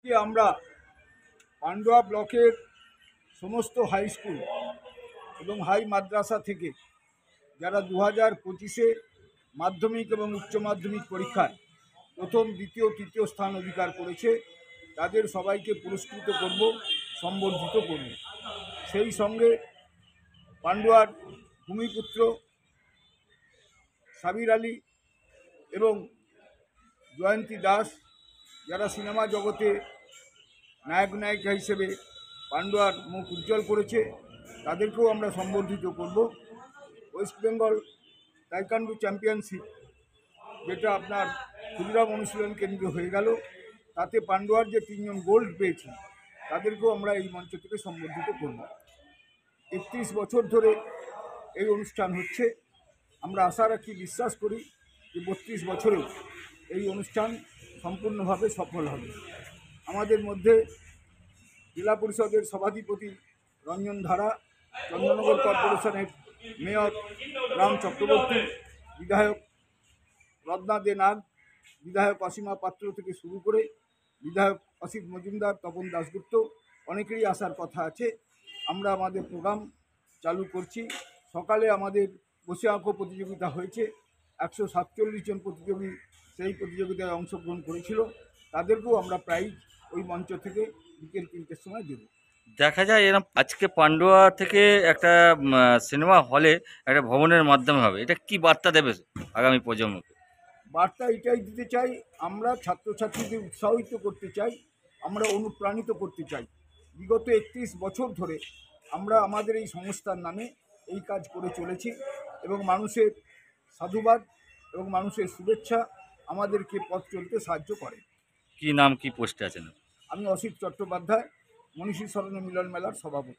কি আমরা পান্ডুয়া ব্লকের সমস্ত হাই স্কুল এবং হাই মাদ্রাসা থেকে যারা 2025-এ মাধ্যমিক এবং উচ্চ মাধ্যমিক পরীক্ষায় প্রথম, দ্বিতীয়, তৃতীয় স্থান অধিকার করেছে তাদের সবাইকে পুরস্কৃত করব, সম্বর্ধিত করব। সেই সঙ্গে পান্ডুয়ার ভূমিপুত্র সাবির আলী এবং জয়ন্তী দাস যারা সিনেমা জগতে নায়ক নায়িকা হিসেবে পান্ডুয়ার মুখ উজ্জ্বল করেছে তাদেরকেও আমরা সম্বর্ধিত করব। ওয়েস্ট বেঙ্গল তাইকান্ডু চ্যাম্পিয়নশিপ, যেটা আপনার ক্ষুদিরাম অনুশীলন কেন্দ্র হয়ে গেল, তাতে পান্ডুয়ার যে 3 জন গোল্ড পেয়েছে তাদেরকেও আমরা এই মঞ্চ থেকে সম্বর্ধিত করব। 31 বছর ধরে এই অনুষ্ঠান হচ্ছে। আমরা আশা রাখি, বিশ্বাস করি যে 32 বছরেও এই অনুষ্ঠান সম্পূর্ণভাবে সফল হবে। আমাদের মধ্যে জেলা পরিষদের সভাধিপতি রঞ্জন ধারা, চন্দ্রনগর কর্পোরেশনের মেয়র রাম চক্রবর্তী, বিধায়ক রত্না দে নাগ, বিধায়ক অসীমা পাত্র থেকে শুরু করে বিধায়ক অসিত মজুমদার, তপন দাশগুপ্ত, অনেকেরই আসার কথা আছে। আমরা আমাদের প্রোগ্রাম চালু করছি। সকালে আমাদের বসে আঁকো প্রতিযোগিতা হয়েছে। 147 জন প্রতিযোগী সেই প্রতিযোগিতায় অংশগ্রহণ করেছিল। তাদেরকেও আমরা প্রাইজ ওই মঞ্চ থেকে বিকেল 3টের সময় দেব। দেখা যায় এরকম আজকে পান্ডুয়া থেকে একটা সিনেমা হলে একটা ভবনের মাধ্যমে হবে, এটা কি বার্তা দেবে আগামী প্রজন্মকে? বার্তা এটাই দিতে চাই, আমরা ছাত্রছাত্রীদের উৎসাহিত করতে চাই, আমরা অনুপ্রাণিত করতে চাই। বিগত 31 বছর ধরে আমরা আমাদের এই সংস্থার নামে এই কাজ করে চলেছি এবং মানুষের সাধুবাদ এবং মানুষের শুভেচ্ছা আমাদেরকে পথ চলতে সাহায্য করে। কি নাম, কি পোস্টে আছেন? আমি অসিত চট্টোপাধ্যায়, মনীষী স্মরণে মিলন মেলার সভাপতি।